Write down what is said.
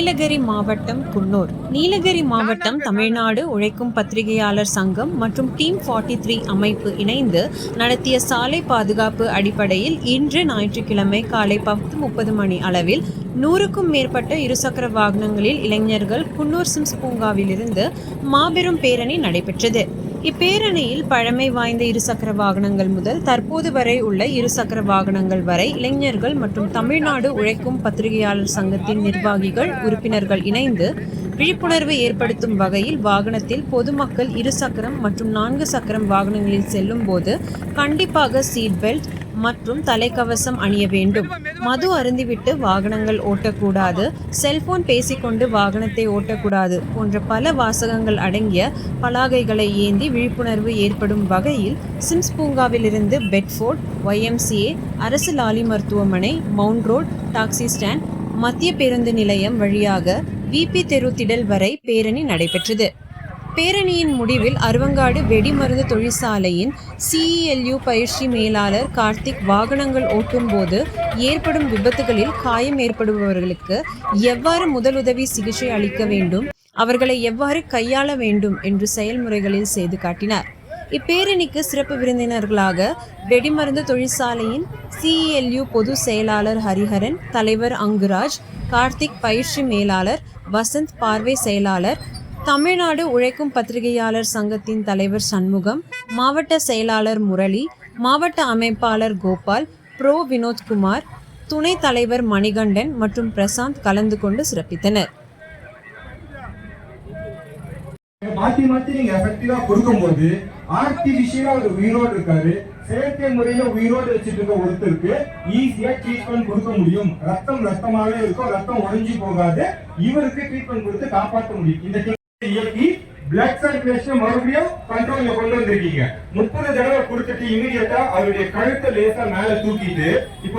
நீலகிரி மாவட்டம் குன்னூர். நீலகிரி மாவட்டம் தமிழ்நாடு உழைக்கும் பத்திரிகையாளர் சங்கம் மற்றும் டீம் 43 அமைப்பு இணைந்து நடத்திய சாலை பாதுகாப்பு அடிப்படையில் இன்று ஞாயிற்றுக்கிழமை காலை 10:30 மணி அளவில் 100க்கும் மேற்பட்ட இருசக்கர வாகனங்களில் இளைஞர்கள் குன்னூர் சிம்ஸ் பூங்காவிலிருந்து மாபெரும் பேரணி நடைபெற்றது. இப்பேரணியில் பழமை வாய்ந்த இருசக்கர வாகனங்கள் முதல் தற்போது வரை உள்ள இருசக்கர வாகனங்கள் வரை இளைஞர்கள் மற்றும் தமிழ்நாடு உழைக்கும் பத்திரிகையாளர் சங்கத்தின் நிர்வாகிகள் உறுப்பினர்கள் இணைந்து விழிப்புணர்வு ஏற்படுத்தும் வகையில் வாகனத்தில் பொதுமக்கள் இருசக்கரம் மற்றும் 4 சக்கரம் வாகனங்களில் செல்லும் போது கண்டிப்பாக சீட் பெல்ட் மற்றும் தலைக்கவசம் அணிய வேண்டும். மது அருந்திவிட்டு வாகனங்கள் ஓட்டக்கூடாது, செல்போன் பேசிக்கொண்டு வாகனத்தை ஓட்டக்கூடாது போன்ற பல வாசகங்கள் அடங்கிய பலகைகளை ஏந்தி விழிப்புணர்வு ஏற்படும் வகையில் சிம்ஸ் பூங்காவிலிருந்து பெட்ஃபோர்ட், YMCA, அரசு லாலி மருத்துவமனை, மவுண்ட் ரோட், டாக்ஸி ஸ்டாண்ட், மத்திய பேருந்து நிலையம் வழியாக VP தெரு திடல் வரை பேரணி நடைபெற்றது. பேரணியின் முடிவில் அருவங்காடு வெடிமருந்து தொழிற்சாலையின் CELU பயிற்சி மேலாளர் கார்த்திக் வாகனங்கள் ஓட்டும் போது ஏற்படும் விபத்துகளில் காயம் ஏற்படுபவர்களுக்கு எவ்வாறு முதலுதவி சிகிச்சை அளிக்க வேண்டும், அவர்களை எவ்வாறு கையாள வேண்டும் என்று செயல்முறைகளில் செய்து காட்டினார். இப்பேரணிக்கு சிறப்பு விருந்தினர்களாக வெடிமருந்து தொழிற்சாலையின் CELU பொது செயலாளர் ஹரிஹரன், தலைவர் அங்குராஜ், கார்த்திக் பயிற்சி மேலாளர் வசந்த், பார்வை செயலாளர், தமிழ்நாடு உழைக்கும் பத்திரிகையாளர் சங்கத்தின் தலைவர் சண்முகம், மாவட்ட செயலாளர் முரளி, மாவட்ட அமைப்பாளர் கோபால், ப்ரோ வினோத்குமார், துணைத் தலைவர் மணிகண்டன் மற்றும் பிரசாந்த் கலந்து கொண்டு சிறப்பித்தனர். மாத்தி நீங்க எஃபெக்டிவா கொடுக்கும்போது ஆர்டிபிஷியலா ஒரு உயிரோடு இருக்காரு, செயற்கை முறையில உயிரோடு வச்சுட்டு இருக்க ஒருத்தருக்கு ஈஸியா ட்ரீட்மெண்ட் கொடுக்க முடியும். ரத்தமாவே இருக்கும், ரத்தம் உடைஞ்சு போகாது, இவருக்கு ட்ரீட்மெண்ட் கொடுத்து காப்பாற்ற முடியும். இந்த இயக்கி பிளட் சர்க்குலேஷன் மறுபடியும் கண்ட்ரோல்ல கொண்டு வந்திருக்கீங்க. 30 தடவை கொடுத்துட்டு இமீடியட்டா அவருடைய கழுத்தை லேசா மேல தூக்கிட்டு இப்ப